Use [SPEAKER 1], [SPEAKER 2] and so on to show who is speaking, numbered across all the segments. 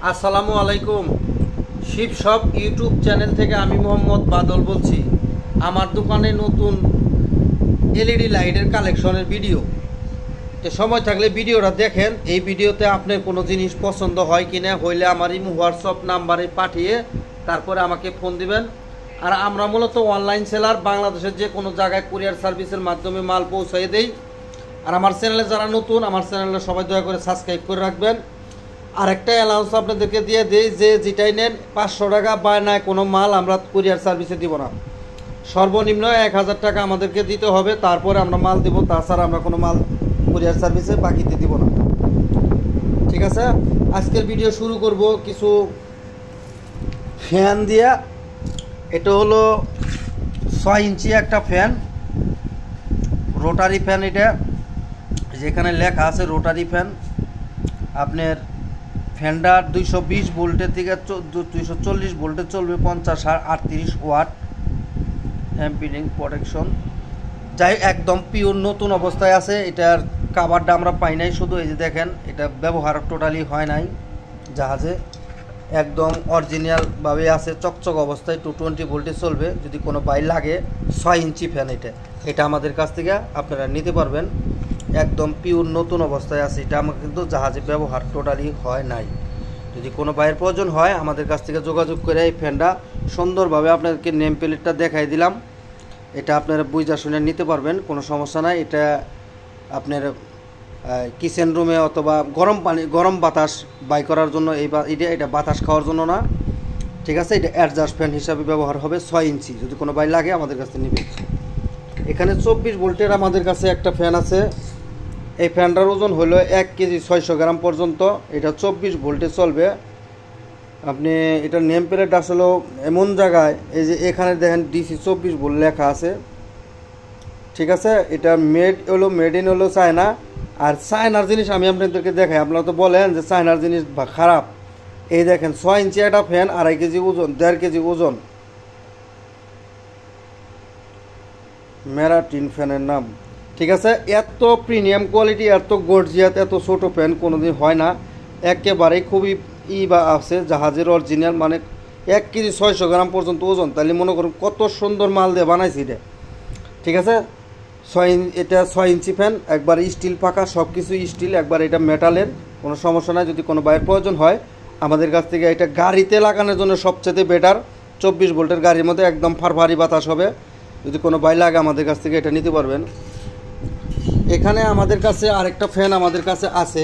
[SPEAKER 1] আসসালামু আলাইকুম। Shiva shop YouTube channel থেকে আমি মোহাম্মদ বাদল বলছি। আমার দোকানে নতুন এলইডি লাইটের কালেকশনের ভিডিও, তো সময় থাকলে ভিডিওটা দেখেন। এই ভিডিওতে আপনার কোনো জিনিস পছন্দ হয় কিনা, হইলে আমার এই হোয়াটসঅ্যাপ নাম্বারে পাঠিয়ে তারপরে আমাকে ফোন দিবেন। আর আমরা মূলত অনলাইন সেলার, বাংলাদেশের যে কোনো জায়গায় কুরিয়ার সার্ভিসের মাধ্যমে মাল পৌঁছাই দেই। আর আমার চ্যানেলে যারা নতুন, আমার চ্যানেলে সবাই দয়া করে সাবস্ক্রাইব করে রাখবেন। আর একটা অ্যালাউন্স আপনাদেরকে দিয়ে দিই যে যেটাই নেন 500 টাকা বায়নায় কোনো মাল আমরা কুরিয়ার সার্ভিসে দিব না। সর্বনিম্ন 1000 টাকা আমাদেরকে দিতে হবে, তারপরে আমরা মাল দিব। তাছাড়া আমরা কোনো মাল কুরিয়ার সার্ভিসে বাকিতে দিব না। ঠিক আছে, আজকের ভিডিও শুরু করব কিছু ফ্যান দিয়া। এটা হলো 6 ইঞ্চি একটা ফ্যান, রোটারি ফ্যান। এটা যেখানে লেখা আছে রোটারি ফ্যান। আপনার ফ্যানটা 220 ভোল্টের থেকে 240 ভোল্টে চলবে, 50 আর 38 ওয়াট অ্যাম্পিয়ারিং প্রোটেকশন। যাই একদম পিওর নতুন অবস্থায় আছে। এটার কাভারটা আমরা পাই নাই, শুধু এই যে দেখেন, এটা ব্যবহার টোটালি হয় নাই জাহাজে, একদম অরিজিনালভাবে আছে, চকচক অবস্থায়। 220 ভোল্টে চলবে। যদি কোনো বাই লাগে, 6 ইঞ্চি ফ্যান এটা আমাদের কাছ থেকে আপনারা নিতে পারবেন। একদম পিওর নতুন অবস্থায় আছে। এটা আমাকে কিন্তু জাহাজে ব্যবহার টোটালি হয় নাই। যদি কোনো বাইয়ের প্রয়োজন হয়, আমাদের কাছ থেকে যোগাযোগ করে এই ফ্যানটা সুন্দরভাবে আপনাদেরকে নেম প্লেটটা দেখাই দিলাম। এটা আপনারা বুঝা শুনে নিতে পারবেন, কোনো সমস্যা নাই। এটা আপনার কিচেন রুমে অথবা গরম বাতাস বাই করার জন্য এটা বাতাস খাওয়ার জন্য না। ঠিক আছে, এটা অ্যাডজাস্ট ফ্যান হিসাবে ব্যবহার হবে। 6 ইঞ্চি যদি কোনো বাই লাগে আমাদের কাছে নেবে। এখানে 24 ভোল্টের আমাদের কাছে একটা ফ্যান আছে। এই ফ্যানটার ওজন হলো 1 কেজি 600 গ্রাম পর্যন্ত। এটা 24 ভোল্টে চলবে। আপনি এটা নেম প্লেট আসলে এমন জায়গায়, এই যে এখানে দেখেন ডিসি 24 ভোল্ট লেখা আছে। ঠিক আছে, এটা মেড ইন হলো চায়না। আর চায়নার জিনিস আমি আপনাদেরকে দেখাই। আপনারা তো বলেন যে চায়নার জিনিস খারাপ। এই দেখেন 6 ইঞ্চি একটা ফ্যান, 2.5 কেজি ওজন, 1.5 কেজি ওজন। মেরাটিন ফ্যানের নাম। ঠিক আছে, এত প্রিমিয়াম কোয়ালিটি, এত গর্জিয়াত, এত ছোটো ফ্যান কোনোদিন হয় না। একেবারেই খুবই আছে, জাহাজের অরিজিনাল, মানে 1 কেজি 600 গ্রাম পর্যন্ত ওজন। তাহলে মনে করুন কত সুন্দর মাল দিয়ে বানাইছি এটা। ঠিক আছে, এটা 6 ইঞ্চি ফ্যান, একবার স্টিল পাকা, সব কিছু স্টিল, একবার এটা মেটালের, কোনো সমস্যা নাই। যদি কোনো বাইয়ের প্রয়োজন হয় আমাদের কাছ থেকে, এটা গাড়িতে লাগানোর জন্য সবচেয়ে বেটার। 24 ভোল্টের গাড়ির মধ্যে একদম ফারফারি বাতাস হবে। যদি কোনো বাই লাগে আমাদের কাছ থেকে এটা নিতে পারবেন। এখানে আমাদের কাছে আরেকটা ফ্যান আমাদের কাছে আছে।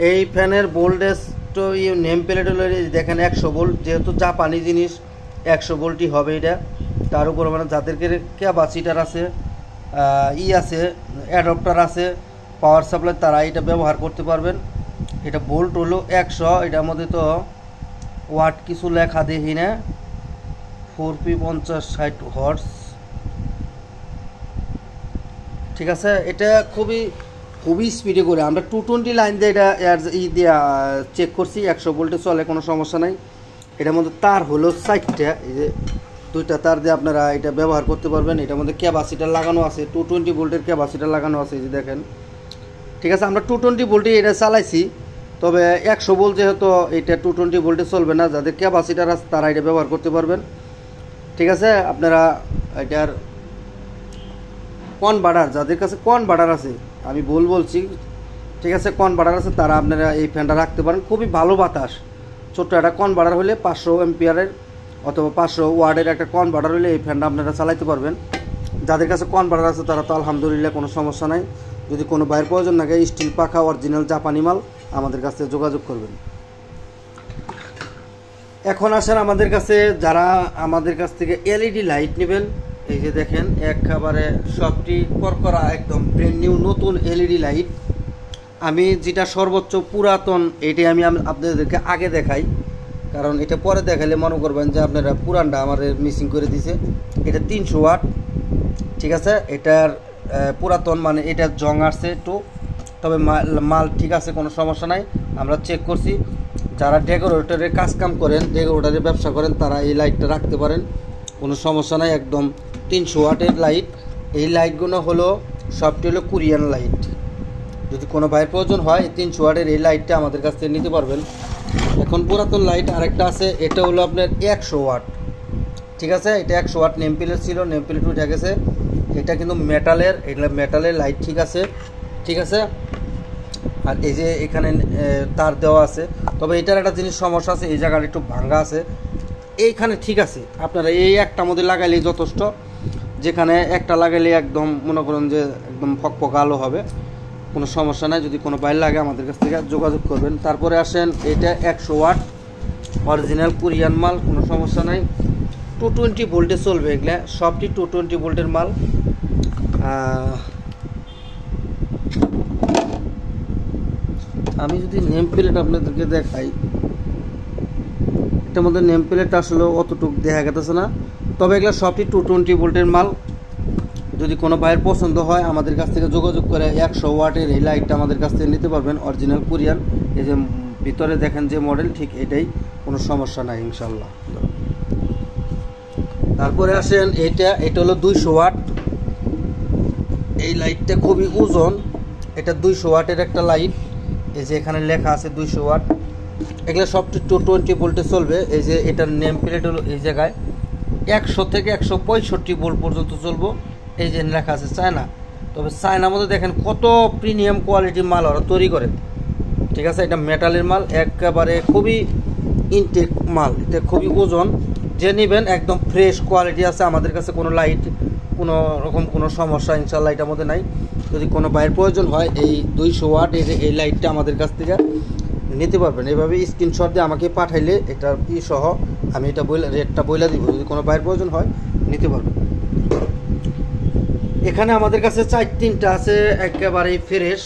[SPEAKER 1] এই ফ্যানের ভোল্টেজ তো নেম প্লেট হলো দেখেন 100 ভোল্ট। যেহেতু জাপানি জিনিস, 100 ভোল্টই হবে এটা। তার উপর মানে যাদেরকে ক্যাপাসিটার আছে, আছে অ্যাডপ্টার আছে, পাওয়ার সাপ্লাই, তারা এটা ব্যবহার করতে পারবেন। এটা ভোল্ট হলো 100। এটার মধ্যে তো ওয়াট কিছু লেখা দেখি না। 4P 50-60 horse. ঠিক আছে, এটা খুবই স্পিডে করে আমরা 220 লাইন দিয়ে এটা দিয়ে চেক করছি। 100 ভোল্টে চলে, কোনো সমস্যা নাই। এটার মধ্যে তার হলো 4টা, এই যে 2টা তার দিয়ে আপনারা এটা ব্যবহার করতে পারবেন। এটার মধ্যে ক্যাপাসিটার লাগানো আছে, 220 ভোল্টের ক্যাপাসিটার লাগানো আছে, এই যে দেখেন। ঠিক আছে, আমরা 220 ভোল্টে এটা চালাইছি। তবে 100 ভোল্ট যেহেতু এটা 220 ভোল্টে চলবে না, যাদের ক্যাপাসিটার আছে তারা এটা ব্যবহার করতে পারবেন। ঠিক আছে, আপনারা এটার কনভার্টার, যাদের কাছে কনভার্টার আছে, আমি বলছি, ঠিক আছে, কনভার্টার আছে, তারা আপনারা এই ফ্যানটা রাখতে পারেন। খুবই ভালো বাতাস। ছোট্ট একটা কনভার্টার হলে 500 এম্পিয়ারের অথবা 500 ওয়াটের একটা কনভার্টার হলে এই ফ্যানটা আপনারা চালাইতে পারবেন। যাদের কাছে কনভার্টার আছে তারা তো আলহামদুলিল্লাহ, কোনো সমস্যা নাই। যদি কোনো বাইরের প্রয়োজন লাগে, স্টিল পাখা অরিজিনাল জাপানি মাল, আমাদের কাছে যোগাযোগ করবেন। এখন আসেন আমাদের কাছে, যারা আমাদের কাছ থেকে এলইডি লাইট নেবেন, এই যে দেখেন একেবারে সবটি করকরা, একদম ব্র্যান্ড নিউ নতুন এলইডি লাইট। আমি যেটা সর্বোচ্চ পুরাতন, এটাই আমি আপনাদেরকে আগে দেখাই, কারণ এটা পরে দেখালে মনে করবেন যে আপনারা পুরানটা আমার মিসিং করে দিছে। এটা 300 ওয়াট। ঠিক আছে, এটার পুরাতন, মানে এটা জং আসছে একটু, তবে মাল ঠিক আছে, কোনো সমস্যা নাই। আমরা চেক করছি। যারা ডেকোরেটরের কাজকাম করেন, ডেকোরেটরের ব্যবসা করেন, তারা এই লাইটটা রাখতে পারেন, কোনো সমস্যা নাই। একদম 300 ওয়াটের লাইট। এই লাইটগুলো হলো সবটি হলো কোরিয়ান লাইট। যদি কোনো ভাইয়ের প্রয়োজন হয় 300 ওয়াটের এই লাইটটা আমাদের কাছ থেকে নিতে পারবেন। এখন পুরাতন লাইট আরেকটা আছে, এটা হলো আপনার 100 ওয়াট, ঠিক আছে। এটা 100 ওয়াট নেম প্লেট ছিল, নেম প্লেট উঠে গেছে। এটা কিন্তু মেটালের, এগুলো মেটালের লাইট, ঠিক আছে, ঠিক আছে। আর এই যে এখানে তার দেওয়া আছে, তবে এটার একটা জিনিস সমস্যা আছে, এই জায়গাটা একটু ভাঙ্গা আছে। এইখানে ঠিক আছে, আপনারা এই একটা মধ্যে লাগাইলেই যথেষ্ট, যেখানে একটা লাগাইলে একদম মনে করেন যে একদম ফকফক আলো হবে, কোনো সমস্যা নাই। যদি কোনো বাইর লাগে আমাদের কাছ থেকে যোগাযোগ করবেন। তারপরে আসেন, এটা 100 ওয়াট অরিজিনাল কোরিয়ান মাল, কোনো সমস্যা নাই। 220 ভোল্টে চলবে, এগুলা সবটি 220 ভোল্টের মাল। আমি যদি নেম প্লেট আপনাদেরকে দেখাই, এটার মধ্যে নেম প্লেট আসলে অতটুকু দেখা গেছে না, তবে এগুলো সবটি 220 ভোল্টের মাল। যদি কোনো ভাইয়ের পছন্দ হয় আমাদের কাছ থেকে যোগাযোগ করে 100 ওয়াটের এই লাইটটা আমাদের কাছ থেকে নিতে পারবেন, অরিজিনাল কোরিয়ান। এই যে ভিতরে দেখেন যে মডেল, ঠিক এটাই, কোনো সমস্যা নাই ইনশাল্লাহ। তারপরে আসেন, এটা হলো 200 ওয়াট। এই লাইটটা খুবই ওজন, এটা 200 ওয়াটের একটা লাইট। এই যে এখানে লেখা আছে 200 ওয়াট। এগুলো সবটি 220 ভোল্টে চলবে। এই যে এটার নেম প্লেট হলো এই জায়গায় 100 থেকে 165 ভোল্ট পর্যন্ত চলবো। এই যে লেখা আছে চায়না, তবে চায়নার মধ্যে দেখেন কত প্রিমিয়াম কোয়ালিটির মাল ওরা তৈরি করে, ঠিক আছে। এটা মেটালের মাল, একেবারে খুবই ইনটেক মাল, এটা খুবই ওজন। যে নেবেন একদম ফ্রেশ কোয়ালিটি আছে আমাদের কাছে, কোনো লাইট কোনো রকম কোনো সমস্যা ইনশাল্লাহ এটার মধ্যে নাই। যদি কোনো বাইরের প্রয়োজন হয় এই 200 ওয়াট এই লাইটটা আমাদের কাছ থেকে নিতে পারবেন। এইভাবে স্ক্রিনশট দিয়ে আমাকে পাঠাইলে এটার সহ আমি এটা রেটটা বইলা দিব, যদি কোনো বাইরের প্রয়োজন হয় নিতে পারবেন। এখানে আমাদের কাছে 4-3টা আছে একেবারেই ফ্রেশ,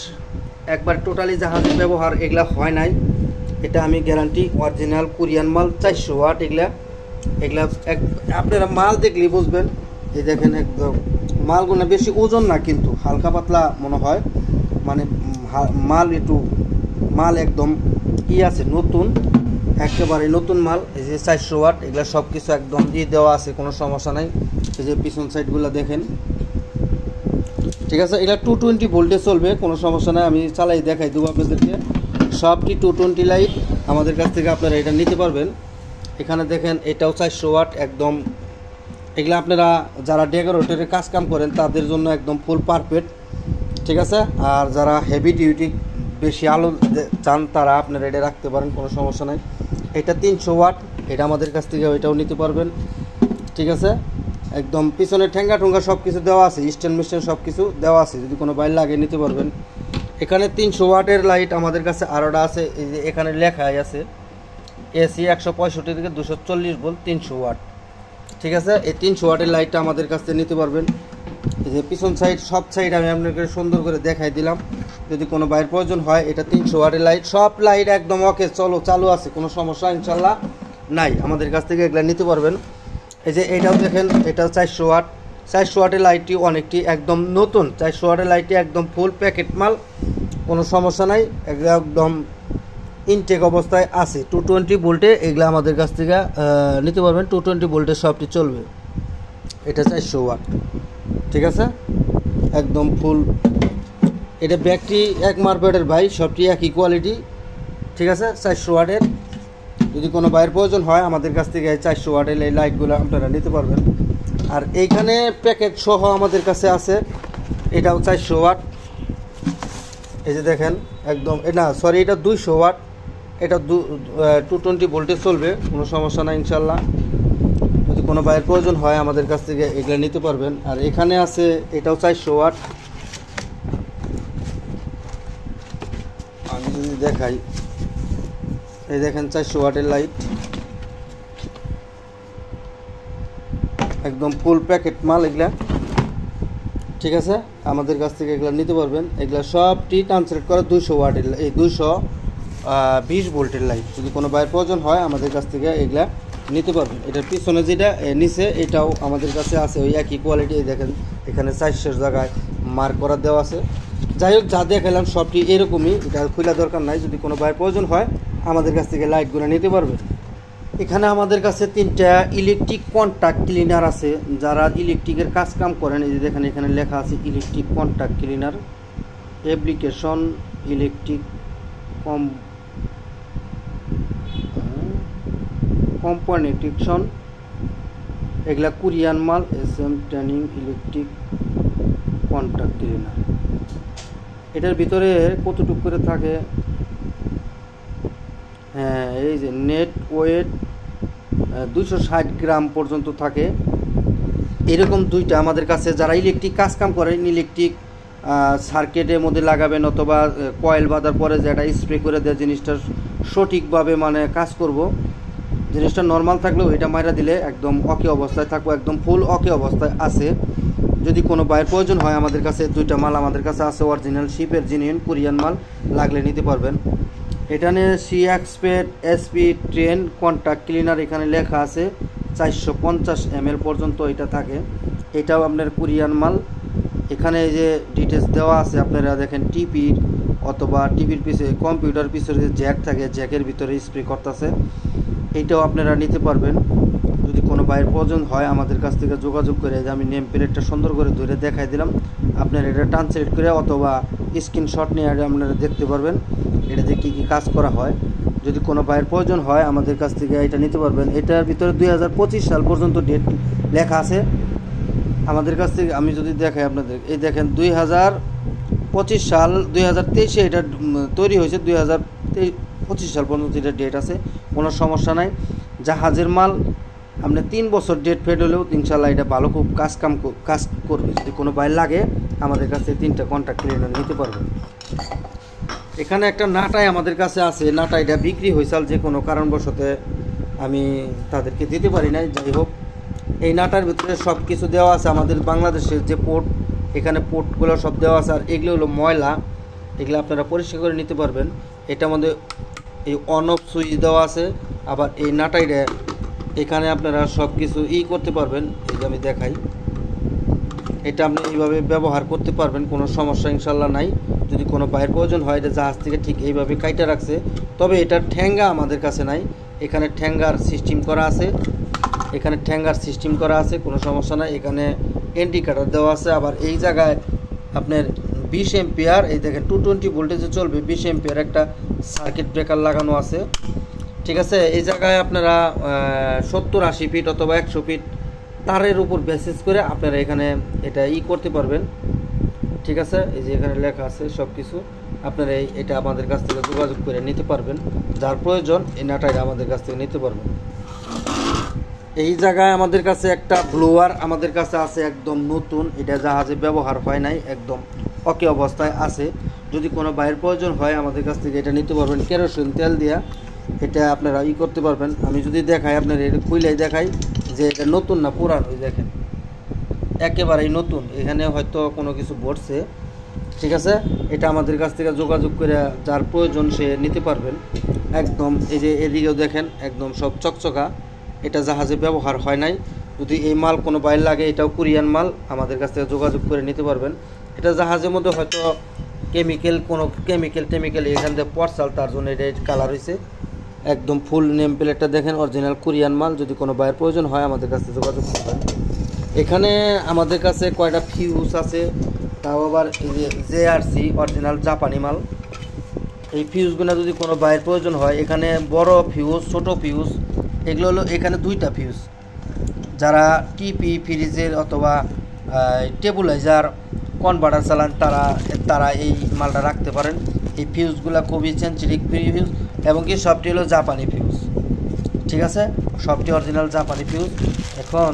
[SPEAKER 1] একবার টোটালি জাহাজের ব্যবহার এগুলা হয় নাই, এটা আমি গ্যারান্টি। অরিজিনাল কোরিয়ান মাল 400 ওয়াট। এগুলা আপনারা মাল দেখলেই বুঝবেন। এই দেখেন একদম মালগুলো বেশি ওজন না, কিন্তু হালকা পাতলা মনে হয়, মানে মাল একদম কি আছে, নতুন, একেবারে নতুন মাল। এই যে 400 ওয়াট, এগুলা সব কিছু একদম দিয়ে দেওয়া আছে, কোনো সমস্যা নাই। এই যে পিছন সাইডগুলো দেখেন, ঠিক আছে। এটা 220 ভোল্টে চলবে, কোনো সমস্যা নাই। আমি চালাই দেখাই দেবো আপনাদেরকে। সবটি 220 লাইট আমাদের কাছ থেকে আপনারা এটা নিতে পারবেন। এখানে দেখেন এটাও 400 ওয়াট একদম। এগুলো আপনারা যারা ডেকোরেটরের কাজ কাম করেন তাদের জন্য একদম ফুল পারফেক্ট, ঠিক আছে। আর যারা হেভি ডিউটি বেশি আলো চান তারা আপনারা এটা রাখতে পারেন, কোনো সমস্যা নাই। এটা 300 ওয়াট, এটা আমাদের কাছ থেকে এটাও নিতে পারবেন, ঠিক আছে। একদম পিছনে ঠেঙ্গা ঠুঙ্গা সব কিছু দেওয়া আছে, স্ট্যান্ড মিস্ট্যান্ড সব কিছু দেওয়া আছে, যদি কোনো বাইর লাগে নিতে পারবেন। এখানে 300 ওয়াটের লাইট আমাদের কাছে আরোটা আছে। এই যে এখানে লেখাই আছে এসি 165 থেকে 240 ভোল্ট 300 ওয়াট, ঠিক আছে। এই 300 ওয়াটের লাইটটা আমাদের কাছ থেকে নিতে পারবেন। এই যে পিছন সাইড সব সাইড আমি আপনাকে সুন্দর করে দেখাই দিলাম, যদি কোনো বাইরের প্রয়োজন হয়। এটা 300 ওয়াটের লাইট, সব লাইট একদম ওকে চালু আছে, কোনো সমস্যা ইনশাল্লাহ নাই। আমাদের কাছ থেকে এগুলো নিতে পারবেন। এই যে এটাও দেখেন, এটাও 400 ওয়াট। 400 ওয়াটের লাইটটি অনেকটি একদম নতুন, 400 ওয়াটের লাইটটি একদম ফুল প্যাকেট মাল, কোনো সমস্যা নাই, একদম ইনটেক অবস্থায় আছে। 220 ভোল্টে এগুলো আমাদের কাছ থেকে নিতে পারবেন। 220 ভোল্টে সবটি চলবে। এটা 400 ওয়াট, ঠিক আছে, একদম ফুল। এটা ব্যাটারি এক মার্কেটের ভাই, সবটি একই কোয়ালিটি, ঠিক আছে, 400 ওয়াটের। যদি কোনো বাইরের প্রয়োজন হয় আমাদের কাছ থেকে 400 ওয়াটের এই লাইটগুলো আপনারা নিতে পারবেন। আর এইখানে প্যাকেট সহ আমাদের কাছে আছে, এটাও 400 ওয়াট। এই যে দেখেন একদম, না সরি, এটা 200 ওয়াট। এটা 220 ভোল্টে চলবে, কোনো সমস্যা নাই ইনশাল্লাহ। যদি কোনো বাইরের প্রয়োজন হয় আমাদের কাছ থেকে এগুলো নিতে পারবেন। আর এখানে আছে, এটাও 400 ওয়াট। আমি যদি দেখাই, এই দেখেন 400 ওয়াটের লাইট, একদম ফুল প্যাকেট মাল এগুলা, ঠিক আছে। আমাদের কাছ থেকে এগুলো নিতে পারবেন। এগুলা সবটি ট্রান্সলেট করা 200 ওয়াটের, এই 220 ভোল্টের লাইট। যদি কোনো বাইরের প্রয়োজন হয় আমাদের কাছ থেকে এগুলা নিতে পারবেন। এটার পিছনে যেটা নিচে, এটাও আমাদের কাছে আছে ওই একই কোয়ালিটি। দেখেন এখানে 400 জায়গায় মার্ক করা দেওয়া আছে। যাই হোক, যা দেখালাম সবটি এরকমই, এটা খোলা দরকার নাই। যদি কোনো বাইরের প্রয়োজন হয় আমাদের কাছ থেকে লাইটগুলো নিতে পারবেন। এখানে আমাদের কাছে 3টা ইলেকট্রিক কন্ট্যাক্ট ক্লিনার আছে, যারা ইলেকট্রিকের কাজ কাম করেন। এই যে দেখেন এখানে লেখা আছে electric contact cleaner, application electric componentation, এগুলা কোরিয়ান মাল। SM training electric contact cleaner. এটার ভিতরে কতটুকু করে থাকে? হ্যাঁ, এই যে নেট ওয়েট 260 গ্রাম পর্যন্ত থাকে। এরকম দুইটা আমাদের কাছে যারা ইলেকট্রিক কাজকাম করেন, ইলেকট্রিক সার্কিটের মধ্যে লাগাবেন অথবা কয়েল বাঁধার পরে যেটা স্প্রে করে দেয় জিনিসটা সঠিকভাবে মানে কাজ করব। জিনিসটা নর্মাল থাকলেও এটা মাইরা দিলে একদম অকে অবস্থায় থাকবো, একদম ফুল অকে অবস্থায় আছে। যদি কোনো বাইয়ের প্রয়োজন হয় আমাদের কাছে দুইটা মাল আমাদের কাছে আছে, অরিজিনাল শিপের জেনুইন কোরিয়ান মাল, লাগলে নিতে পারবেন। এটা নিয়ে CXpert SP train contact cleaner এখানে লেখা আছে 450 ml পর্যন্ত এটা থাকে। এটাও আপনার কোরিয়ান মাল। এখানে এই যে ডিটেলস দেওয়া আছে, আপনারা দেখেন টিপির অথবা টিভির পিছনে কম্পিউটার পিছনে যে জ্যাক থাকে, জ্যাকের ভিতরে স্প্রে করতেছে। এইটাও আপনারা নিতে পারবেন। যদি কোনো বাইরের প্রয়োজন হয় আমাদের কাছ থেকে যোগাযোগ করে, যে আমি নেম প্লেটটা সুন্দর করে ধরে দেখাই দিলাম, আপনারা এটা ট্রান্সলেট করে অথবা স্ক্রিনশট নিয়ে আপনারা দেখতে পারবেন এটাতে কী কী কাজ করা হয়। যদি কোনো বাইরের প্রয়োজন হয় আমাদের কাছ থেকে এটা নিতে পারবেন। এটার ভিতরে 2025 সাল পর্যন্ত ডেট লেখা আছে আমাদের কাছ থেকে। আমি যদি দেখাই আপনাদের, এই দেখেন 2025 সাল, 2023-এ এটা তৈরি হয়েছে, 2025 সাল পর্যন্ত এটা ডেট আছে, কোনো সমস্যা নাই। জাহাজের মাল আপনি 3 বছর ডেট ফেড হলেও ইনশাল্লাহ এটা ভালো খুব কাজ করবে। যদি কোনো বাইর লাগে আমাদের কাছে 3টা কন্ট্যাক্ট ক্লিনার নিতে পারবেন। এখানে একটা নাটাই আমাদের কাছে আছে, নাটাইটা বিক্রি হয়েছিল যে কোনো কারণবশতে আমি তাদেরকে দিতে পারি নাই। যাই হোক, এই নাটার ভিতরে সব কিছু দেওয়া আছে। আমাদের বাংলাদেশের যে পোর্ট, এখানে পোর্টগুলো সব দেওয়া আছে। আর এগুলো হলো ময়লা, এগুলো আপনারা পরিষ্কার করে নিতে পারবেন। এটা আমাদের এই অন অফ সুইচ দেওয়া আছে। আবার এই নাটাইটা এখানে আপনারা সব কিছু করতে পারবেন। এই যে আমি দেখাই, এটা আপনি এইভাবে ব্যবহার করতে পারবেন, কোনো সমস্যা ইনশাল্লাহ নাই। যদি কোনো বাইরের প্রয়োজন হয়, এটা জাহাজ থেকে ঠিক এইভাবে কাইটা রাখছে, তবে এটার ঠ্যাঙ্গা আমাদের কাছে নাই। এখানে ঠ্যাঙ্গার সিস্টেম করা আছে, এখানে ঠ্যাঙ্গার সিস্টেম করা আছে, কোনো সমস্যা নাই। এখানে ইন্ডিকেটর দেওয়া আছে। আবার এই জায়গায় আপনার 20 এম্পিয়ার, এই দেখেন 220 ভোল্টেজে চলবে 20 এম্পিয়ার একটা সার্কিট ব্রেকার লাগানো আছে। ঠিক আছে, এই জায়গায় আপনারা 70-80 ফিট অথবা 100 ফিট তারের উপর বেসিস করে আপনারা এখানে এটা করতে পারবেন। ঠিক আছে, এই যে এখানে লেখা আছে সব কিছু, আপনারা এটা আমাদের কাছ থেকে যোগাযোগ করে নিতে পারবেন। যার প্রয়োজন এই নাটাইটা আমাদের কাছ থেকে নিতে পারবেন। এই জায়গায় আমাদের কাছে একটা ব্লোয়ার আমাদের কাছে আছে, একদম নতুন, এটা জাহাজে ব্যবহার হয় নাই, একদম ওকে অবস্থায় আছে। যদি কোনো বাইরের প্রয়োজন হয় আমাদের কাছ থেকে এটা নিতে পারবেন। কেরোসিন তেল দিয়া এটা আপনারা করতে পারবেন। আমি যদি দেখাই, আপনার এটা খুইলাই দেখাই যে এটা নতুন না পুরান। ওই দেখেন একেবারেই নতুন, এখানে হয়তো কোনো কিছু বসছে। ঠিক আছে, এটা আমাদের কাছ থেকে যোগাযোগ করে যার প্রয়োজন সে নিতে পারবেন। একদম এই যে এদিকেও দেখেন একদম সব চকচকা, এটা জাহাজে ব্যবহার হয় নাই। যদি এই মাল কোনো বাইরে লাগে, এটাও কোরিয়ান মাল, আমাদের কাছ থেকে যোগাযোগ করে নিতে পারবেন। এটা জাহাজের মধ্যে হয়তো কোনো কেমিক্যাল এখান থেকে পড়ছাল, তার জন্য এটা কালার হয়েছে। একদম ফুল নেম প্লেটটা দেখেন, অরিজিনাল কোরিয়ান মাল। যদি কোনো বাইরের প্রয়োজন হয় আমাদের কাছে যোগাযোগ করবেন। এখানে আমাদের কাছে কয়টা ফিউজ আছে, তাও আবার এই যে JRC অরিজিনাল জাপানি মাল। এই ফিউজগুলো যদি কোনো বাইরের প্রয়োজন হয়, এখানে বড় ফিউজ, ছোট ফিউজ, এগুলো হলো এখানে 2টা ফিউজ। যারা টিপি, ফ্রিজের অথবা টেবুলাইজার, কনভার্টার চালান, তারা এই মালটা রাখতে পারেন। এই ফিউজগুলো খুবই সেন্সিটিভ ফিউজ, এবং কি সবটি হলো জাপানি ফিউজ। ঠিক আছে, সবটি অরিজিনাল জাপানি ফিউজ। এখন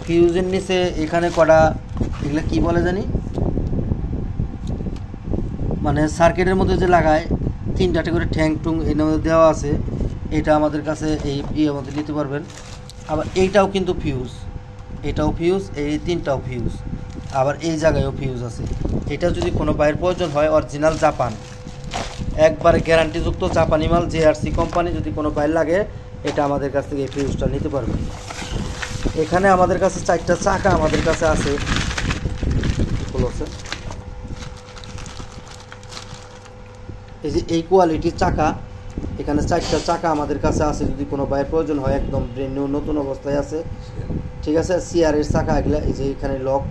[SPEAKER 1] ফিউজের নিচে এখানে কটা, এগুলো কি বলে জানি, মানে সার্কিটের মধ্যে যে লাগায় 3টা করে ঠ্যাং টুং এর মধ্যে দেওয়া আছে। এটা আমাদের কাছে এই মধ্যে নিতে পারবেন। আবার এইটাও কিন্তু ফিউজ, এটাও ফিউজ, এই 3টাও ফিউজ, আবার এই জায়গায়ও ফিউজ আছে। এটা যদি কোনো বাইরের প্রয়োজন হয়, অরিজিনাল জাপান, একবারে গ্যারান্টিযুক্ত জাপানি মাল, JRC কোম্পানি। যদি কোনো বাইর লাগে, এটা আমাদের কাছ থেকে এই ফিউজটা নিতে পারবেন। এখানে আমাদের কাছে 4টা চাকা আমাদের কাছে আছে। এই যে এই কোয়ালিটির চাকা, এখানে 4টা চাকা আমাদের কাছে আছে। যদি কোনো বাইরের প্রয়োজন হয়, একদম ব্র্যান্ড নিউ নতুন অবস্থায় আছে। ঠিক আছে, সিআরের চাকা এগুলা। এই যে এখানে লক,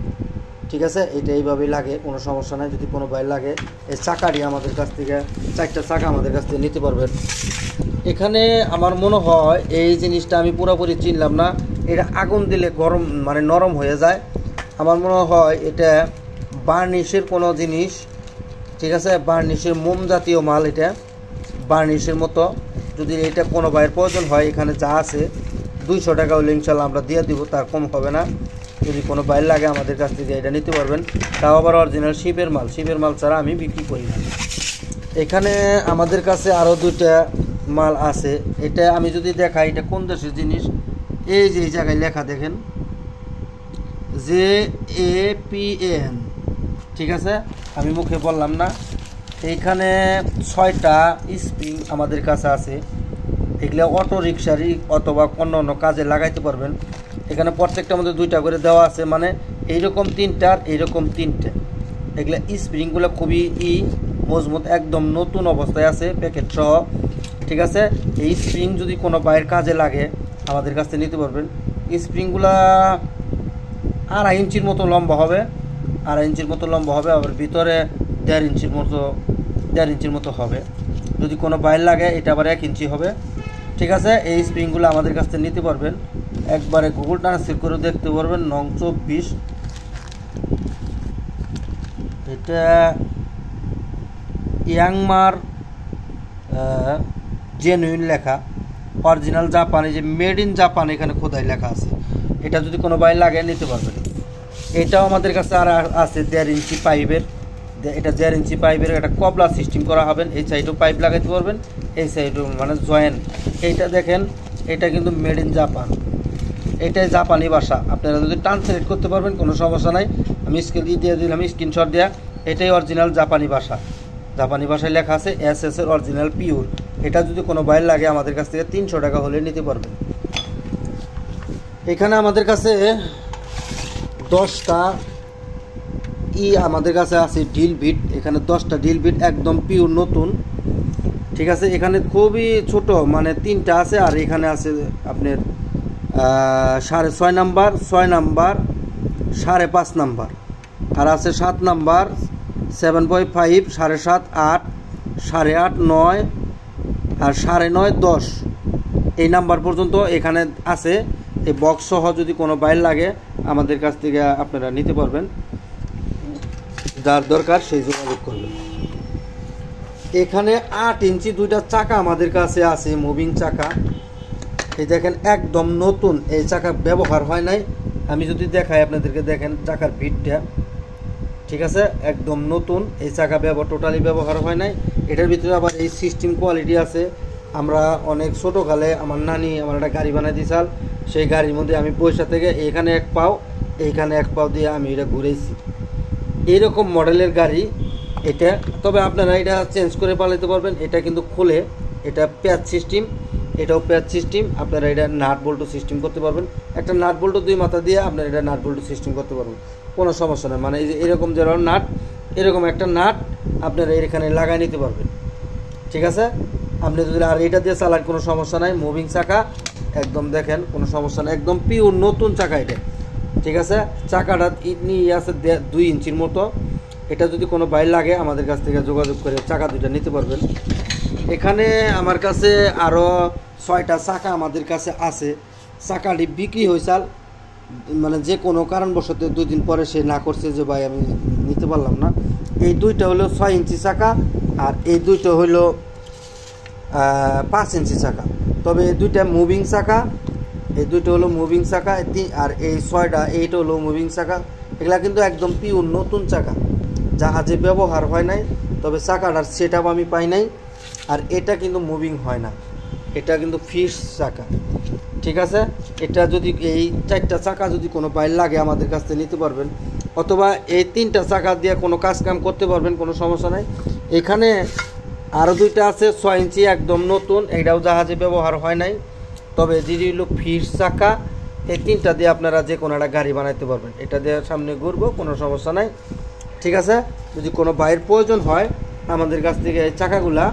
[SPEAKER 1] ঠিক আছে, এটা এইভাবেই লাগে, কোনো সমস্যা নাই। যদি কোনো বাইর লাগে এই চাকাটি আমাদের কাছ থেকে 4টা চাকা আমাদের কাছ থেকে নিতে পারবেন। এখানে আমার মনে হয় এই জিনিসটা আমি পুরোপুরি চিনলাম না, এটা আগুন দিলে গরম মানে নরম হয়ে যায়। আমার মনে হয় এটা বার্নিশের কোনো জিনিস, ঠিক আছে, বার্নিশের মোম জাতীয় মাল, এটা বার্নিশের মতো। যদি এটা কোনো বাইয়ের প্রয়োজন হয়, এখানে যা আছে 200 টাকা হলে ইনশাল্লাহ আমরা দিয়ে দিব, তার কম হবে না। যদি কোনো বাইর লাগে আমাদের কাছ থেকে এটা নিতে পারবেন, তাও আবার অরিজিনাল শিপের মাল ছাড়া আমি বিক্রি করি না। এখানে আমাদের কাছে আরও 2টা মাল আছে। এটা আমি যদি দেখাই এটা কোন দেশের জিনিস, এই যে এই জায়গায় লেখা দেখেন JAPAN, ঠিক আছে, আমি মুখে বললাম না। এইখানে 6টা স্প্রিং আমাদের কাছে আছে। এগুলো অটো রিক্সারই অথবা অন্য কাজে লাগাইতে পারবেন। এখানে প্রত্যেকটার মধ্যে 2টা করে দেওয়া আছে, মানে এইরকম 3টা আর এইরকম 3টে। এগুলো স্প্রিংগুলো খুবই মজবুত, একদম নতুন অবস্থায় আছে প্যাকেট সহ, ঠিক আছে। এই স্প্রিং যদি কোনো বাইরের কাজে লাগে আমাদের কাছ থেকে নিতে পারবেন। স্প্রিংগুলা 2.5 ইঞ্চির মতো লম্বা হবে, 2.5 ইঞ্চির মতো লম্বা হবে, আবার ভিতরে 1.5 ইঞ্চির মতো হবে। যদি কোনো বাইর লাগে এটা আবার 1 ইঞ্চি হবে, ঠিক আছে। এই স্প্রিংগুলো আমাদের কাছ থেকে নিতে পারবেন, একবারে গুগল ট্রান্সলেট করে দেখতে পারবেন। নং 24, এটা ইয়াংমার জেনুইন লেখা, অরিজিনাল জাপানি, যে মেড ইন জাপান এখানে খোদাই লেখা আছে। এটা যদি কোনো বাইর লাগে নিতে পারবেন। এটাও আমাদের কাছে আর আছে 1.5 ইঞ্চি পাইপের, এটা 1.5 ইঞ্চি পাইপের একটা কবলা সিস্টেম করা হবেন। এই সাইডেও পাইপ লাগাইতে পারবেন, এই সাইডেও মানে জয়েন্ট। এইটা দেখেন, এটা কিন্তু মেড ইন জাপান, এটাই জাপানি ভাষা। আপনারা যদি ট্রান্সলেট করতে পারবেন কোনো সমস্যা নাই, আমি দিয়ে দিলাম স্ক্রিনশট দেওয়া। এটাই অরিজিনাল জাপানি ভাষা, জাপানি ভাষায় লেখা আছে SS এর অরিজিনাল পিওর। এটা যদি কোনো বাইর লাগে আমাদের কাছ থেকে 300 টাকা হলে নিতে পারবেন। এখানে আমাদের কাছে 10টা আমাদের কাছে আছে ডিল বিট। এখানে 10টা ডিল বিট একদম পিওর নতুন, ঠিক আছে। এখানে খুবই ছোট, মানে 3টা আছে, আর এখানে আছে আপনার 6.5 নাম্বার, 6 নাম্বার, 5.5 নাম্বার, আর আছে 7 নাম্বার, 7.5, 7.5, 8, 8.5, 9, আর 9.5, 10 এই নাম্বার পর্যন্ত এখানে আছে। এই বক্স সহ যদি কোনো বাইর লাগে আমাদের কাছ থেকে আপনারা নিতে পারবেন, যার দরকার সেই যোগাযোগ করবেন। এখানে 8 ইঞ্চি 2টা চাকা আমাদের কাছে আছে, মুভিং চাকা। এই দেখেন একদম নতুন, এই চাকা ব্যবহার হয় নাই। আমি যদি দেখাই আপনাদেরকে, দেখেন চাকার ভিটটা, ঠিক আছে, একদম নতুন। এই চাকা টোটালি ব্যবহার হয় নাই। এটার ভিতরে আবার এই সিস্টেম কোয়ালিটি আছে। আমরা অনেক ছোটোকালে আমার নানি আমার একটা গাড়ি বানাই দিয়েছিল, সেই গাড়ির মধ্যে আমি পয়সা থেকে এখানে 1 পাও এইখানে 1 পাও দিয়ে আমি এটা ঘুরেছি। এইরকম মডেলের গাড়ি এটা, তবে আপনারা এটা চেঞ্জ করে পালাতে পারবেন। এটা কিন্তু খুলে, এটা প্যাচ সিস্টেম, এটাও প্যাচ সিস্টেম। আপনারা এটা নাট বল্টু সিস্টেম করতে পারবেন। একটা নাট বল্টু 2 মাথা দিয়ে আপনারা এটা নাট বল্টু সিস্টেম করতে পারবেন, কোনো সমস্যা নেই। মানে এই যে এরকম যেরকম নাট, এরকম একটা নাট আপনারা এখানে লাগাই নিতে পারবেন, ঠিক আছে। আপনি যদি আর এটা দিয়ে চালান কোনো সমস্যা নাই। মুভিং চাকা একদম দেখেন, কোনো সমস্যা নেই, একদম পিওর নতুন চাকা এটা, ঠিক আছে। চাকাটা ইডনি আছে 2 ইঞ্চির মতো। এটা যদি কোনো বাইর লাগে আমাদের কাছ থেকে যোগাযোগ করে চাকা 2টা নিতে পারবেন। এখানে আমার কাছে আরও 6টা চাকা আমাদের কাছে আছে। চাকাটি বিক্রি হয়েছিল, মানে যে কোনো কারণবশত 2 দিন পরে সে না করছে যে ভাই আমি নিতে পারলাম না। এই 2টা হলো 6 ইঞ্চি চাকা, আর এই 2টা হলো 5 ইঞ্চি চাকা। তবে এই 2টা মুভিং চাকা, এই 2টা হলো মুভিং চাকা, আর এই 6টা এইটা হলো মুভিং চাকা। এগুলা কিন্তু একদম পিওর নতুন চাকা, জাহাজে ব্যবহার হয় নাই। তবে চাকাটার সেটআপ আমি পাই নাই, আর এটা কিন্তু মুভিং হয় না, এটা কিন্তু ফিক্স চাকা, ঠিক আছে। এটা যদি এই 4টা চাকা যদি কোনো বাইর লাগে আমাদের কাছ থেকে নিতে পারবেন, অথবা এই 3টা চাকা দিয়ে কোনো কাজ কাম করতে পারবেন, কোনো সমস্যা নাই। এখানে আরও 2টা আছে 6 ইঞ্চি একদম নতুন, এটাও জাহাজে ব্যবহার হয় নাই। তবে যেটি হলো ফিক্স চাকা, এই 3টা দিয়ে আপনারা যে কোনো একটা গাড়ি বানাইতে পারবেন। এটা দিয়ে সামনে ঘুরবো, কোনো সমস্যা নাই, ঠিক আছে। যদি কোনো বাইরের প্রয়োজন হয় আমাদের কাছ থেকে এই চাকাগুলা,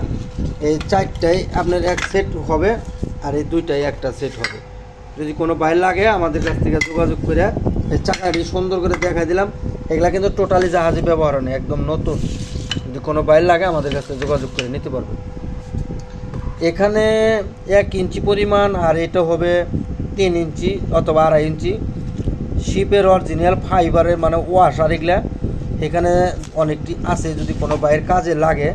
[SPEAKER 1] এই 4টাই আপনার 1 সেট হবে, আর এই 2টাই একটা সেট হবে। যদি কোনো বাইর লাগে আমাদের কাছ থেকে যোগাযোগ করে এই চাকাটি সুন্দর করে দেখাই দিলাম। এগুলা কিন্তু টোটালি জাহাজে ব্যবহার নেই, একদম নতুন। যদি কোনো বাইর লাগে আমাদের কাছে যোগাযোগ করে নিতে পারবে। এখানে 1 ইঞ্চি পরিমাণ, আর এটা হবে 3 ইঞ্চি অথবা 2.5 ইঞ্চি শিপের অরিজিনাল ফাইবারের মানে ওয়াশার। এগুলা এখানে অনেকটি আছে, যদি কোনো বাইরের কাজে লাগে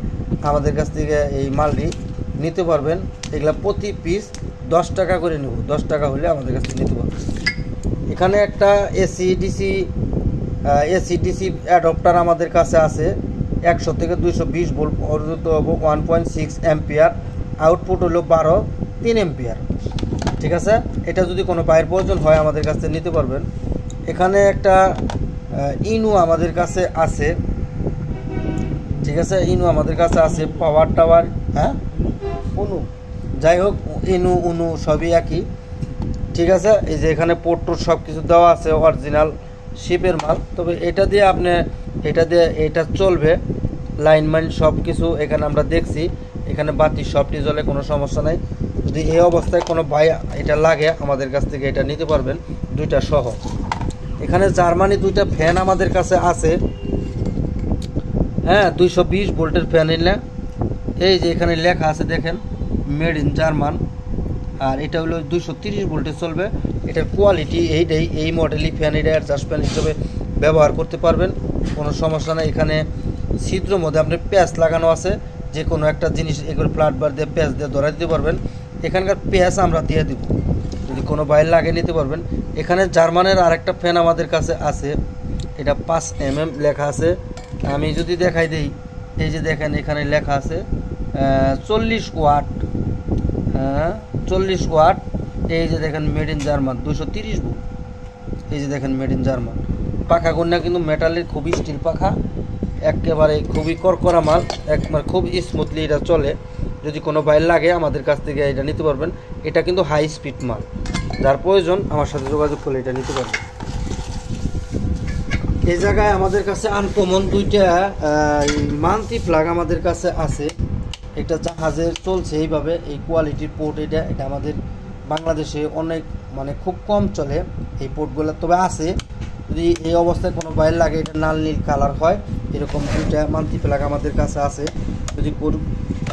[SPEAKER 1] আমাদের কাছ থেকে এই মালটি নিতে পারবেন। এগুলা প্রতি পিস 10 টাকা করে নেব, 10 টাকা হলে আমাদের কাছ থেকে নিতে পারবেন। এখানে একটা এসি ডিসি অ্যাডপ্টার আমাদের কাছে আছে, 100 থেকে 220 ভোল্ট পর্যন্ত 1.6 অ্যাম্পিয়ার, আউটপুট হলো 3 অ্যাম্পিয়ার। ঠিক আছে, এটা যদি কোনো বাইরের প্রয়োজন হয় আমাদের কাছে নিতে পারবেন। এখানে একটা ইনু আমাদের কাছে আছে, ঠিক আছে, ইনু আমাদের কাছে আছে, পাওয়ার টাওয়ার, হ্যাঁ উনু, যাই হোক উনু সবই একই। ঠিক আছে, এই যে এখানে পোর্ট সব কিছু দেওয়া আছে, অরিজিনাল শিপের মাল। তবে এটা দিয়ে এটা চলবে, লাইন সব কিছু এখানে আমরা দেখছি, এখানে বাতি সবটি জ্বলে, কোনো সমস্যা নাই। যদি এই অবস্থায় কোনো ভাই এটা লাগে আমাদের কাছ থেকে এটা নিতে পারবেন, 2টা সহ। এখানে জার্মানি 2টা ফ্যান আমাদের কাছে আছে, হ্যাঁ 220 ভোল্টের ফ্যান। নিলে এই যে এখানে লেখা আছে দেখেন, মেড ইন জার্মান, আর এটা হলো 230 ভোল্টে চলবে। এটার কোয়ালিটি এইটাই, এই মডেলই ফ্যান, এটা অ্যাডজাস্ট ফ্যান হিসেবে ব্যবহার করতে পারবেন, কোনো সমস্যা নেই। এখানে ছিদ্র মধ্যে আপনার প্যাচ লাগানো আছে, যে কোনো একটা জিনিস এগুলো ফ্ল্যাট বার দিয়ে প্যাচ দিয়ে ধরা দিতে পারবেন। এখানকার প্যাচ আমরা দিয়ে দিব, যদি কোনো বাইরে লাগিয়ে নিতে পারবেন। এখানে জার্মানের আরেকটা ফ্যান আমাদের কাছে আছে, এটা 5 mm লেখা আছে। আমি যদি দেখাই দিই, এই যে দেখেন এখানে লেখা আছে 40 ওয়াট, 40 ওয়াট। এই যে দেখেন মেড ইন জার্মান, 230 ভোল্ট। এই যে দেখেন মেড ইন জার্মান। পাখাগুলো কিন্তু মেটালের, খুবই স্টিল পাখা, একেবারে খুবই করকরা মাল, একবার খুব স্মুথলি এটা চলে। যদি কোনো বাইর লাগে আমাদের কাছ থেকে এটা নিতে পারবেন। এটা কিন্তু হাই স্পিড মাল, যার প্রয়োজন আমার সাথে যোগাযোগ করলে এটা নিতে পারবেন। এই জায়গায় আমাদের কাছে আনকমন 2টা মান্থলি প্লাগ আমাদের কাছে আছে। এটা জাহাজের চলছে এইভাবে, এই কোয়ালিটির পোর্ট। এটা আমাদের বাংলাদেশে অনেক মানে খুব কম চলে এই পোর্টগুলো, তবে আছে। যদি এই অবস্থায় কোনো বাইর লাগে, এটা লাল নীল কালার হয়, এরকম 2টা মান্থলি প্লাগ আমাদের কাছে আছে। যদি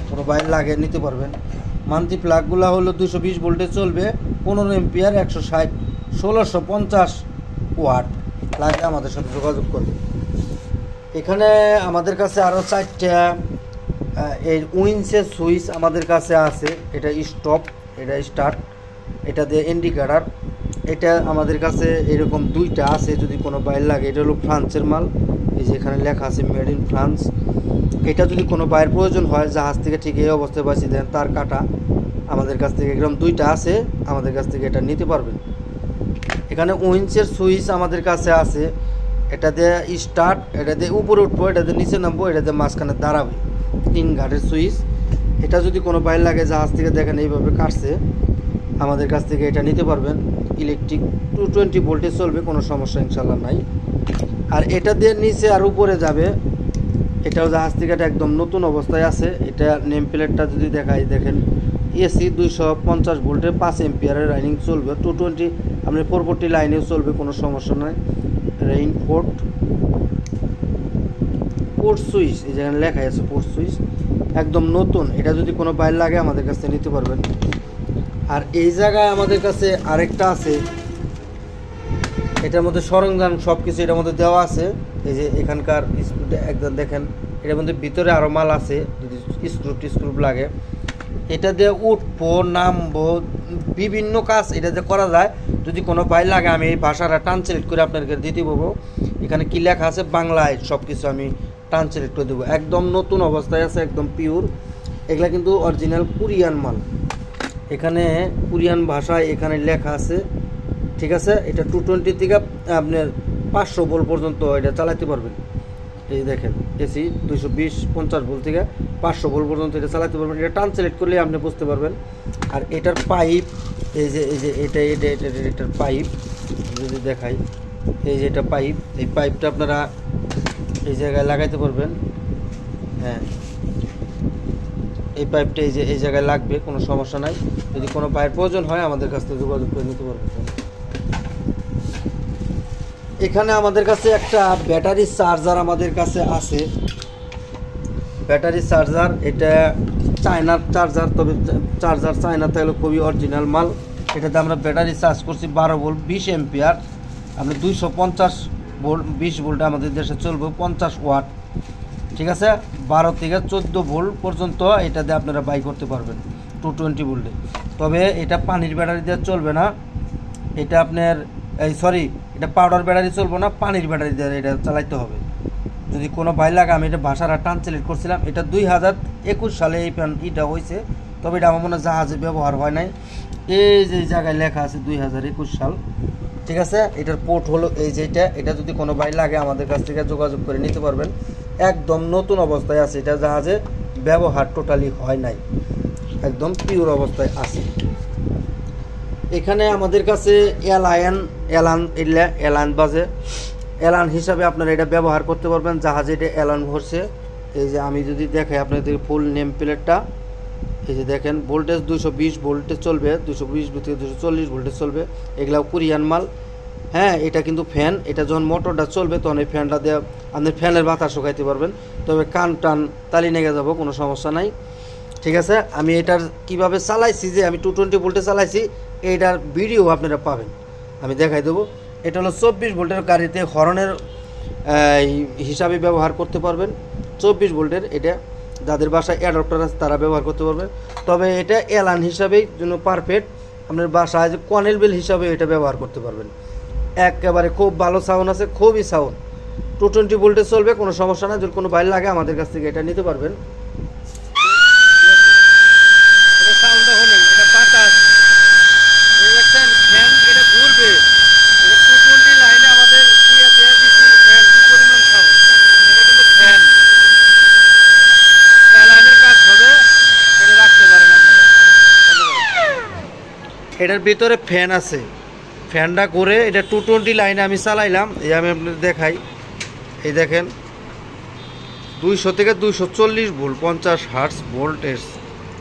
[SPEAKER 1] কোনো বাইর লাগে নিতে পারবেন। মান্থলি প্লাগগুলো হলো 220 ভোল্টে চলবে, 15 অ্যাম্পিয়ার, 160 1650 ওয়াট। লাগে আমাদের সাথে যোগাযোগ করবে। এখানে আমাদের কাছে আরও 4টা এই উইন্সের সুইচ আমাদের কাছে আছে। এটা স্টপ, এটা স্টার্ট, এটা দিয়ে ইন্ডিকেটার। এটা আমাদের কাছে এরকম 2টা আছে, যদি কোনো বাইর লাগে। এটা হলো ফ্রান্সের মাল, এই যে এখানে লেখা আছে মেড ইন ফ্রান্স। এটা যদি কোনো বাইরের প্রয়োজন হয় জাহাজ থেকে, ঠিক এই অবস্থায় বাঁচিয়ে দেন, তার কাটা আমাদের কাছ থেকে এরকম 2টা আছে, আমাদের কাছ থেকে এটা নিতে পারবেন। এখানে উইন্সের সুইচ আমাদের কাছে আছে, এটা দিয়ে স্টার্ট, এটা দিয়ে উপরে উঠবো, এটা দিয়ে নিচে নামবো, এটা দিয়ে মাঝখানে দাঁড়াবে, 3 ঘাটের সুইচ। এটা যদি কোনো বাইর লাগে জাহাজ থেকে, দেখেন এইভাবে কাটছে, আমাদের কাছ থেকে এটা নিতে পারবেন। ইলেকট্রিক 220 ভোল্টে চলবে, কোনো সমস্যা ইনশাল্লাহ নাই। আর এটা দিয়ে নিচে আর উপরে যাবে, এটাও জাহাজ থেকে এটা একদম নতুন অবস্থায় আছে। এটা নেম প্লেটটা যদি দেখাই, দেখেন এসি 250 ভোল্টে 5 অ্যাম্পিয়ারের রানিং চলবে, 220 আপনি পরবর্তী লাইনেও চলবে, কোনো সমস্যা নয়। রেইন পোর্ট সুইচ, এই যেখানে লেখা আছে পোর্ট সুইচ, একদম নতুন। এটা যদি কোনো বাইর লাগে আমাদের কাছে নিতে পারবেন। আর এই জায়গায় আমাদের কাছে আরেকটা আছে, এটার মধ্যে সরঞ্জাম সব কিছু এটার মধ্যে দেওয়া আছে। এই যে এখানকার স্ক্রুটা একদম দেখেন, এটার মধ্যে ভিতরে আরও মাল আছে, যদি স্ক্রু লাগে। এটা দিয়ে উঠবো, নামবো, বিভিন্ন কাজ এটা দিয়ে করা যায়। যদি কোনো বাইর লাগে আমি এই ভাষাটা ট্রান্সলেট করে আপনাদেরকে দিতে পারবো। এখানে কী লেখা আছে বাংলায় সব কিছু আমি ট্রান্সলেট করে দেবো। একদম নতুন অবস্থায় আছে, একদম পিওর। এগুলা কিন্তু অরিজিনাল কোরিয়ান মাল, এখানে কোরিয়ান ভাষায় এখানে লেখা আছে। ঠিক আছে, এটা 220 থেকে আপনার 500 ভোল্ট পর্যন্ত এটা চালাতে পারবেন। এই দেখেন এসি 220-50 ভোল্ট থেকে 500 ভোল্ট পর্যন্ত এটা চালাতে পারবেন। এটা ট্রান্সলেট করলে আপনি বুঝতে পারবেন। আর এটার পাইপ, এই যে এটার পাইপ যদি দেখাই, এই যে এটা পাইপ, এই পাইপটা আপনারা এই জায়গায় লাগাইতে পারবেন। হ্যাঁ, এই পাইপটা এই জায়গায় লাগবে, কোনো সমস্যা নাই। যদি কোনো পাইপ প্রয়োজন হয় আমাদের কাছ থেকে যোগাযোগ করে নিতে পারবেন। এখানে আমাদের কাছে একটা ব্যাটারি চার্জার আমাদের কাছে আছে, ব্যাটারি চার্জার। এটা চায়নার চার্জার, তবে চার্জার চায়না তাহলে খুবই অরিজিনাল মাল। এটাতে আমরা ব্যাটারি চার্জ করছি 12 ভোল্ট 20 এম্পিয়ার। আমরা 250 ভোল্ট 20 ভোল্টে আমাদের দেশে চলবে 50 ওয়াট। ঠিক আছে, 12 থেকে 14 ভোল্ট পর্যন্ত এটাতে আপনারা বাই করতে পারবেন 220 ভোল্টে। তবে এটা পানির ব্যাটারি দিয়ে চলবে না, এটা আপনার এটা পাউডার ব্যাটারি চলবে না, পানির ব্যাটারি দিয়ে এটা চালাইতে হবে। যদি কোনো ভাই লাগে, আমি এটা ভাষাটা ট্রান্সলেট করছিলাম। এটা 2021 সালে এই এটা হয়েছে, তবে এটা আমার মনে হয় জাহাজে ব্যবহার হয় নাই। এই যে জায়গায় লেখা আছে 2021 সাল। ঠিক আছে, এটার পোর্ট হলো এই যেটা। এটা যদি কোনো ভাই লাগে আমাদের কাছ থেকে যোগাযোগ করে নিতে পারবেন। একদম নতুন অবস্থায় আছে, এটা জাহাজে ব্যবহার টোটালি হয় নাই, একদম পিওর অবস্থায় আছে। এখানে আমাদের কাছে এলান বাজে, এলান হিসাবে আপনারা এটা ব্যবহার করতে পারবেন। জাহাজে এটা এলান ভরছে। এই যে আমি যদি দেখাই আপনাদের ফুল নেম প্লেটটা, এই যে দেখেন ভোল্টেজ 220 ভোল্টে চলবে, 220 থেকে 240 ভোল্টে চলবে। এগুলাও কোরিয়ান মাল। হ্যাঁ, এটা কিন্তু ফ্যান। এটা যখন মোটরটা চলবে তখন এই ফ্যানটা দিয়ে আপনি ফ্যানের বাতাস শুকাইতে পারবেন। তবে কান টান তালি নেগে যাবো, কোনো সমস্যা নাই। ঠিক আছে, আমি এটার কিভাবে চালাইছি, যে আমি 220 ভোল্টে চালাইছি, এইটার ভিডিও আপনারা পাবেন, আমি দেখাই দেবো। এটা হলো 24 ভোল্টের গাড়িতে হর্নের হিসাবে ব্যবহার করতে পারবেন। 24 ভোল্টের এটা যাদের বাসায় অ্যাডাপ্টার আছে তারা ব্যবহার করতে পারবেন। তবে এটা এলান হিসাবেই জন্য পারফেক্ট। আপনার বাসায় যে কনেল বেল হিসাবে এটা ব্যবহার করতে পারবেন। একেবারে খুব ভালো সাউন্ড আছে, খুবই সাউন্ড। 220 ভোল্টে চলবে, কোনো সমস্যা না। যদি কোনো বাইর লাগে আমাদের কাছ থেকে এটা নিতে পারবেন। এটার ভিতরে ফ্যান আছে, ফ্যানটা করে এটা 220 লাইনে আমি চালাইলাম। এই আমি আপনাদের দেখাই, এই দেখেন 200 থেকে 240 ভোল্ট 50 হার্টজ ভোল্টেজ।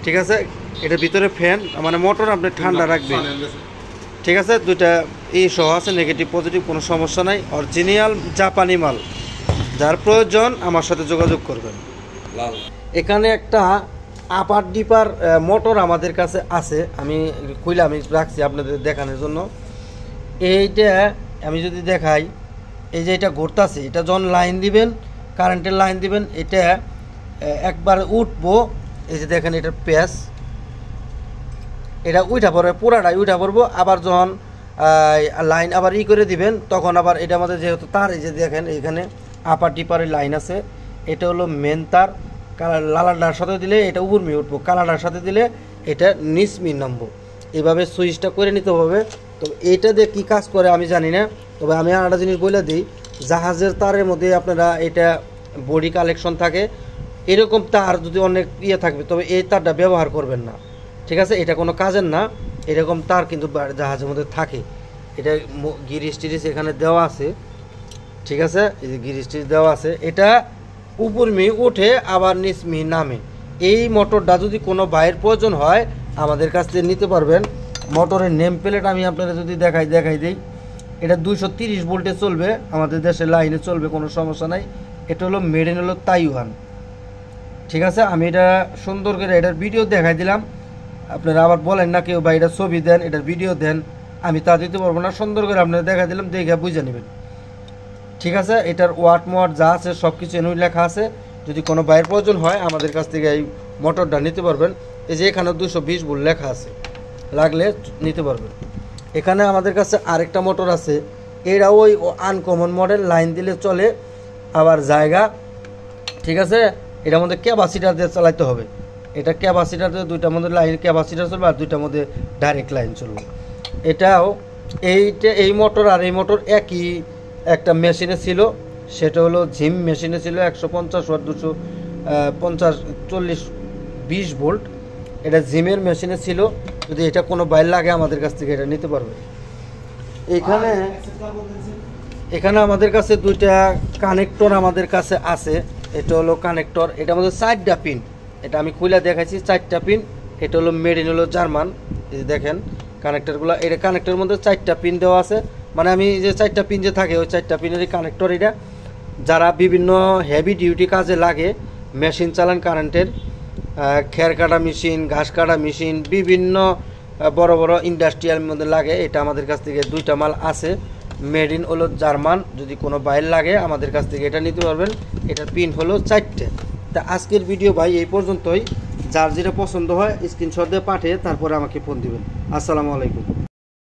[SPEAKER 1] ঠিক আছে, এটার ভিতরে ফ্যান, মানে মোটর আপনি ঠান্ডা রাখবেন। ঠিক আছে, দুইটা এই সহ আছে, নেগেটিভ পজিটিভ, কোনো সমস্যা নাই। অরিজিনাল জাপানি মাল। যার প্রয়োজন আমার সাথে যোগাযোগ করবেন। এখানে একটা আপার ডিপার মোটর আমাদের কাছে আছে, আমি খুলে আমি রাখছি আপনাদের দেখানোর জন্য। এইটা আমি যদি দেখাই, এই যে এটা ঘুরতেছে, এটা যখন লাইন দিবেন, কারেন্টের লাইন দিবেন, এটা একবার উঠবো। এই যে দেখেন এটার প্যাচ, এটা উঠা পড়বে, পুরাটাই উঠা পড়বো। আবার যখন লাইন আবার করে দিবেন, তখন আবার এটা আমাদের যেহেতু তার, এই যে দেখেন এখানে আপার ডিপারের লাইন আছে। এটা হলো মেন তার। লালাডার সাথে দিলে এটা উপরমি উঠবো, কালাডার সাথে দিলে এটা নিচমি নামবো। এইভাবে সুইচটা করে নিতে হবে। তো এইটা দিয়ে কী কাজ করে আমি জানি না, তবে আমি আরেকটা জিনিস বলে দিই, জাহাজের তারের মধ্যে আপনারা এটা বডি কালেকশন থাকে, এরকম তার যদি অনেক থাকবে, তবে এই তারটা ব্যবহার করবেন না। ঠিক আছে, এটা কোনো কাজের না। এরকম তার কিন্তু জাহাজের মধ্যে থাকে। এটা গিরিশ টিরিশ এখানে দেওয়া আছে। ঠিক আছে, এই যে গিরিশ টিরিশ দেওয়া আছে। এটা উপরমি উঠে আবার নিচমি নামে। এই মোটরটা যদি কোনো বাইরের প্রয়োজন হয় আমাদের কাছ থেকে নিতে পারবেন। মোটরের নেম প্লেট আমি আপনারা যদি দেখাই দিই, এটা 230 ভোল্টে চলবে, আমাদের দেশের লাইনে চলবে, কোনো সমস্যা নাই। এটা হলো মেড ইন হলো তাইওয়ান। ঠিক আছে, আমি এটা সুন্দর করে এটার ভিডিও দেখাই দিলাম। আপনারা আবার বলেন না কেউ বা এটা ছবি দেন, এটার ভিডিও দেন, আমি তা দিতে পারবো না। সুন্দর করে আপনারা দেখা দিলাম, দেখে বুঝে নেবেন। ঠিক আছে, এটার ওয়াট মোয়াট যা আছে সব কিছু এনে লেখা আছে। যদি কোনো বাইরের প্রয়োজন হয় আমাদের কাছ থেকে এই মোটরটা নিতে পারবেন। এই যে এখানে 220 ভোল্ট লেখা আছে, লাগলে নিতে পারবেন। এখানে আমাদের কাছে আরেকটা মোটর আছে, এরা ওই আনকমন মডেল, লাইন দিলে চলে আবার জায়গা। ঠিক আছে, এটার মধ্যে ক্যাপাসিটার দিয়ে চালাতে হবে। এটা ক্যাপাসিটার দিয়ে দুইটার মধ্যে লাইন ক্যাপাসিটার চলবে, আর দুইটার মধ্যে ডাইরেক্ট লাইন চলবে। এটাও এই মোটর আর এই মোটর একই একটা মেশিনে ছিল, সেটা হলো জিম মেশিনে ছিল, 150 ওয়াট 250-40-20 ভোল্ট। এটা জিমের মেশিনে ছিল। যদি এটা কোনো বাইর লাগে আমাদের কাছ থেকে এটা নিতে পারবে। এখানে আমাদের কাছে দুইটা কানেক্টর আমাদের কাছে আছে। এটা হলো কানেক্টর, এটা আমাদের 4টা পিন। এটা আমি খুলে দেখাচ্ছি, 4টা পিন। এটা হলো মেড ইন হলো জার্মান। এই যে দেখেন কানেক্টরগুলো, এটা কানেক্টরের মধ্যে 4টা পিন দেওয়া আছে। মানে আমি যে 4টা পিন যে থাকে ওই 4টা পিনেরই কানেক্টর এটা। যারা বিভিন্ন হেভি ডিউটি কাজে লাগে, মেশিন চালান কারেন্টের, খের কাটা মেশিন, ঘাস কাটা মেশিন, বিভিন্ন বড় বড় ইন্ডাস্ট্রিয়াল মধ্যে লাগে, এটা আমাদের কাছ থেকে 2টা মাল আছে, মেড ইন হলো জার্মান। যদি কোনো বাইর লাগে আমাদের কাছ থেকে এটা নিতে পারবেন। এটার পিন হলো 4টে। তা আজকের ভিডিও ভাই এই পর্যন্তই। যার যেটা পছন্দ হয় স্ক্রিনশট দিয়ে পাঠিয়ে তারপরে আমাকে ফোন দিবেন। আসসালামু আলাইকুম।